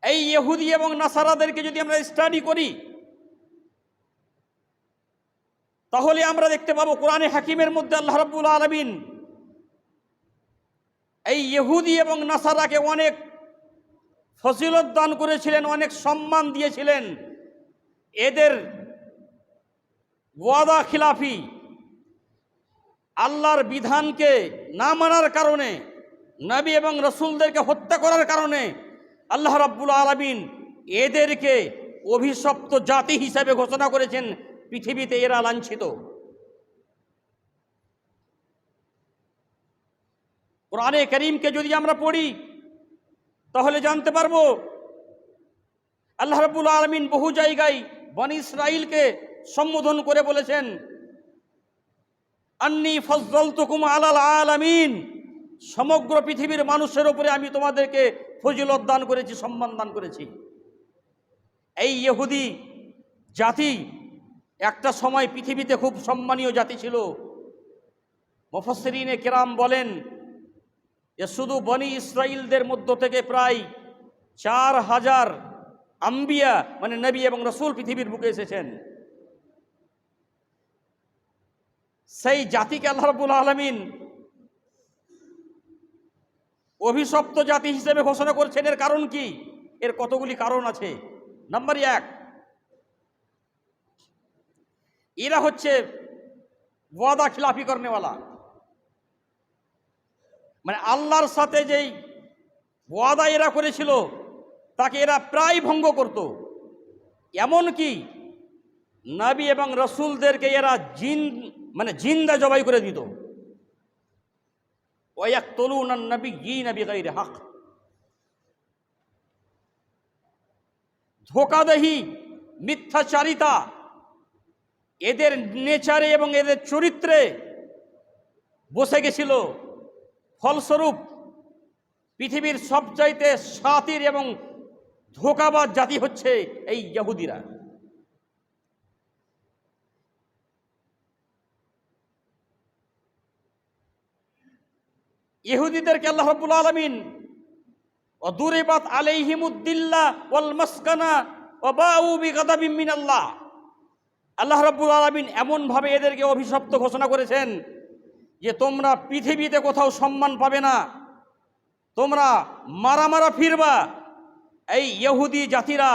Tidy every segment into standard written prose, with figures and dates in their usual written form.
এই ইহুদি এবং নাসারাদেরকে যদি আমরা স্টাডি করি তাহলে আমরা দেখতে পাবো কোরআনে হাকিমের মধ্যে আল্লাহ রাব্বুল আলামিন এই ইহুদি এবং নাসারাকে অনেক ফজিলত দান করেছিলেন, অনেক সম্মান দিয়েছিলেন। এদের ওয়াদা খিলাফি, আল্লাহর বিধানকে না মানার কারণে, নবী এবং রসুলদেরকে হত্যা করার কারণে আল্লাহ রাব্বুল আলামিন এদেরকে অভিশপ্ত জাতি হিসেবে ঘোষণা করেছেন। পৃথিবীতে এরা লাঞ্ছিত। কোরআনে কারীমকে যদি আমরা পড়ি তাহলে জানতে পারবো আল্লাহ রাব্বুল আলামিন বহু জায়গায় বনি ইসরাইলকে সম্বোধন করে বলেছেন, আন্নী ফাজ্জালতুকুম আলাল আলামিন, সমগ্র পৃথিবীর মানুষের উপরে আমি তোমাদেরকে ফজিলত দান করেছি, সম্মান দান করেছি। এই ইহুদি জাতি একটা সময় পৃথিবীতে খুব সম্মানীয় জাতি ছিল। মুফাসসিরিনে কেরাম বলেন যে শুধু বনি ইসরাইলদের মধ্য থেকে প্রায় 4000 আম্বিয়া মানে নবী এবং রসুল পৃথিবীর বুকে এসেছেন। সেই জাতিকে আল্লাহ রাব্বুল আলামিন অভিশপ্ত জাতি হিসেবে ঘোষণা করছেন। এর কারণ কি? এর কতগুলি কারণ আছে। নাম্বার 1, এরা হচ্ছে ওয়াদা খিলাফি করনেওয়ালা, মানে আল্লাহর সাথে যেই ওয়াদা এরা করেছিল তাকে এরা প্রায় ভঙ্গ করত। এমনকি নবী এবং রসুলদেরকে এরা জিন্দা জবাই করে দিত। ওয়ায়াকতুলুনা আন-নাবিয়্যিনা বিগাইরি হক, ধোঁকাদেহি, মিথ্যাচারিতা এদের নেচারে এবং এদের চরিত্রে বসে গেছিল। ফলস্বরূপ পৃথিবীর সবচাইতে শাতির এবং ধোঁকাবাজ জাতি হচ্ছে এই ইহুদিরা। ইহুদিদেরকে আল্লাহ রাব্বুল আলামিন ওয়াদুরিবাত আলাইহিমুদ-দিল্লা ওয়াল মাসকানা ওয়া বাউ বিগাদাবিন মিনাল্লাহ, আল্লাহ রাব্বুল আলামিন এমনভাবে এদেরকে অভিশপ্ত ঘোষণা করেছেন যে তোমরা পৃথিবীতে কোথাও সম্মান পাবে না, তোমরা মারা ফিরবা। এই ইহুদি জাতিরা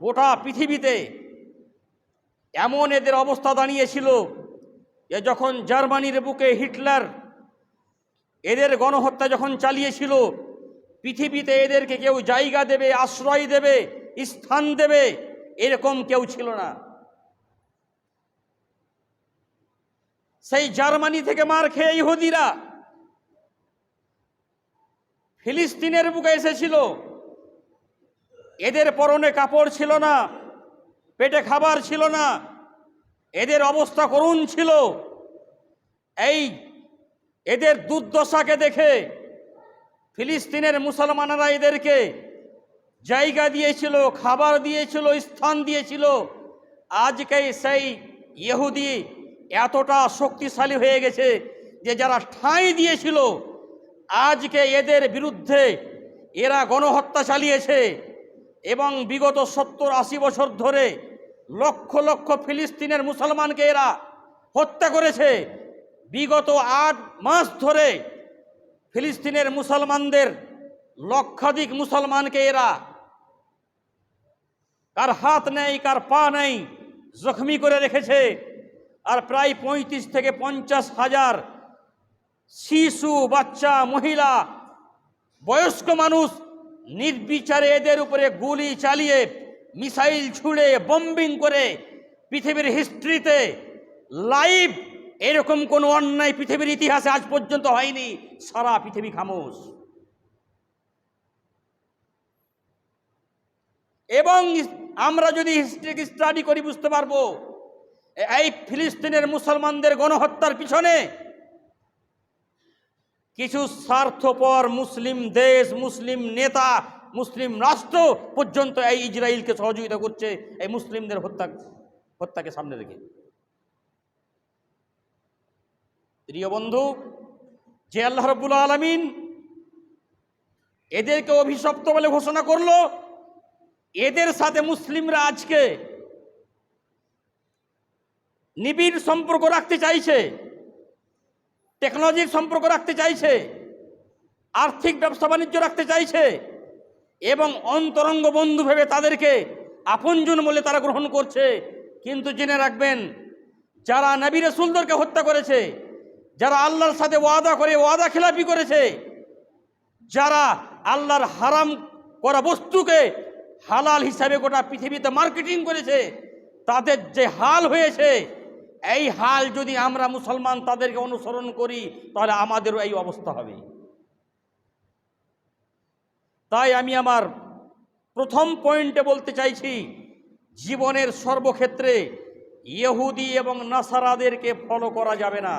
গোটা পৃথিবীতে এমন এদের অবস্থা দাঁড়িয়েছিল যে যখন জার্মানির বুকে হিটলার এদের গণহত্যা যখন চালিয়েছিল, পৃথিবীতে এদেরকে কেউ জায়গা দেবে, আশ্রয় দেবে, স্থান দেবে এরকম কেউ ছিল না। সেই জার্মানি থেকে মার খেয়ে ইহুদিরা ফিলিস্তিনের বুকে এসেছিল। এদের পরনে কাপড় ছিল না, পেটে খাবার ছিল না, এদের অবস্থা করুণ ছিল। এই এদের দুর্দশাকে দেখে ফিলিস্তিনের মুসলমানেরা এদেরকে জায়গা দিয়েছিল, খাবার দিয়েছিল, স্থান দিয়েছিল। আজকে সেই ইহুদি এতটা শক্তিশালী হয়ে গেছে যে যারা ঠাঁই দিয়েছিল আজকে এদের বিরুদ্ধে এরা গণহত্যা চালিয়েছে এবং বিগত 70-80 বছর ধরে লক্ষ লক্ষ ফিলিস্তিনের মুসলমানকে এরা হত্যা করেছে। বিগত 8 মাস ধরে ফিলিস্তিনের মুসলমানদের লক্ষাধিক মুসলমানকে এরা কার হাত নেই, কার পা নেই, জখমি করে রেখেছে। আর প্রায় 35 থেকে 50 হাজার শিশু, বাচ্চা, মহিলা, বয়স্ক মানুষ নির্বিচারে এদের উপরে গুলি চালিয়ে, মিসাইল ছুড়ে, বম্বিং করে পৃথিবীর হিস্ট্রিতে লাইভ এরকম কোনো অন্যায় পৃথিবীর ইতিহাসে আজ পর্যন্ত হয়নি। সারা পৃথিবী খামোশ। এবং আমরা যদি হিস্ট্রি স্টাডি করি বুঝতে পারবো এই ফিলিস্তিনের মুসলমানদের গণহত্যার পিছনে কিছু স্বার্থপর মুসলিম দেশ, মুসলিম নেতা, মুসলিম রাষ্ট্র পর্যন্ত এই ইসরায়েলকে সহযোগিতা করছে এই মুসলিমদের হত্যাকে সামনে রেখে। প্রিয় বন্ধু, যে আল্লাহ রাব্বুল আলামিন এদেরকে অভিশপ্ত বলে ঘোষণা করলো, এদের সাথে মুসলিমরা আজকে নিবিড় সম্পর্ক রাখতে চাইছে, টেকনোলজির সম্পর্ক রাখতে চাইছে, আর্থিক ব্যবসা বাণিজ্য রাখতে চাইছে এবং অন্তরঙ্গ বন্ধু ভেবে তাদেরকে আপনজন বলে তারা গ্রহণ করছে। কিন্তু জেনে রাখবেন, যারা নবী রাসূলদেরকে হত্যা করেছে, যারা আল্লাহর সাথে ওয়াদা করে ওয়াদা খেলাপি করেছে, যারা আল্লাহর হারাম করা বস্তুকে হালাল হিসাবে গোটা পৃথিবীতে মার্কেটিং করেছে, তাদের যে হাল হয়েছে, এই হাল যদি আমরা মুসলমান তাদেরকে অনুসরণ করি তাহলে আমাদেরও এই অবস্থা হবে। তাই আমি আমার প্রথম পয়েন্টে বলতে চাইছি, জীবনের সর্বক্ষেত্রে ইহুদি এবং নাসারাদেরকে ফলো করা যাবে না,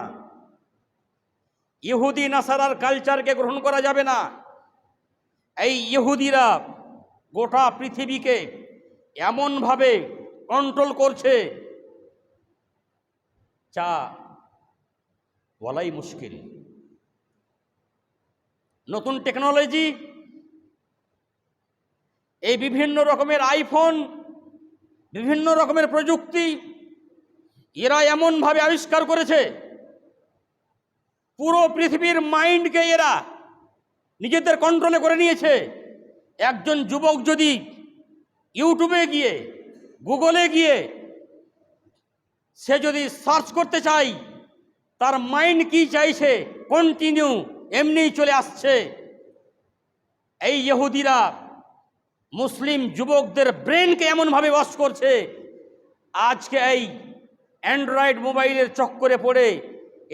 ইহুদি নাসারার কালচারকে গ্রহণ করা যাবে না। এই ইহুদিরা গোটা পৃথিবীকে এমনভাবে কন্ট্রোল করছে যা বলাই মুশকিল। নতুন টেকনোলজি, এই বিভিন্ন রকমের আইফোন, বিভিন্ন রকমের প্রযুক্তি এরা এমনভাবে আবিষ্কার করেছে, পুরো পৃথিবীর মাইন্ডকে এরা নিজেদের কন্ট্রোলে করে নিয়েছে। একজন যুবক যদি ইউটিউবে গিয়ে, গুগলে গিয়ে সে যদি সার্চ করতে চায়, তার মাইন্ড কি চাইছে কন্টিনিউ এমনিই চলে আসছে। এই ইহুদিরা মুসলিম যুবকদের ব্রেনকে এমনভাবে ওয়াশ করছে, আজকে এই অ্যান্ড্রয়েড মোবাইলের চক্করে পড়ে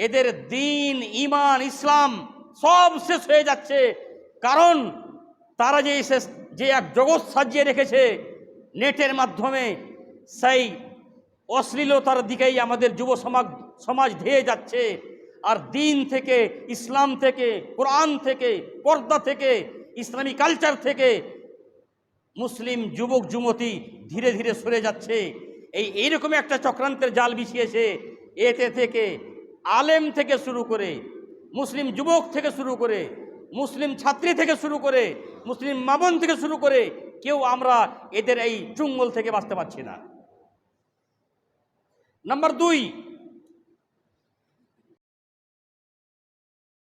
এদের দিন, ইমান, ইসলাম সব শেষ হয়ে যাচ্ছে। কারণ তারা যে এক জগৎ সাজিয়ে রেখেছে নেটের মাধ্যমে, সেই অশ্লীলতার দিকেই আমাদের যুব সমাজ ধেয়ে যাচ্ছে। আর দিন থেকে, ইসলাম থেকে, কোরআন থেকে, পর্দা থেকে, ইসলামী কালচার থেকে মুসলিম যুবক যুবতী ধীরে ধীরে সরে যাচ্ছে। এইরকম একটা চক্রান্তের জাল বিছিয়েছে। এতে থেকে আলেম থেকে শুরু করে, মুসলিম যুবক থেকে শুরু করে, মুসলিম ছাত্রী থেকে শুরু করে, মুসলিম মা বোন থেকে শুরু করে কেউ আমরা এদের এই চুঙ্গল থেকে বাঁচতে পারছি না। নাম্বার 2,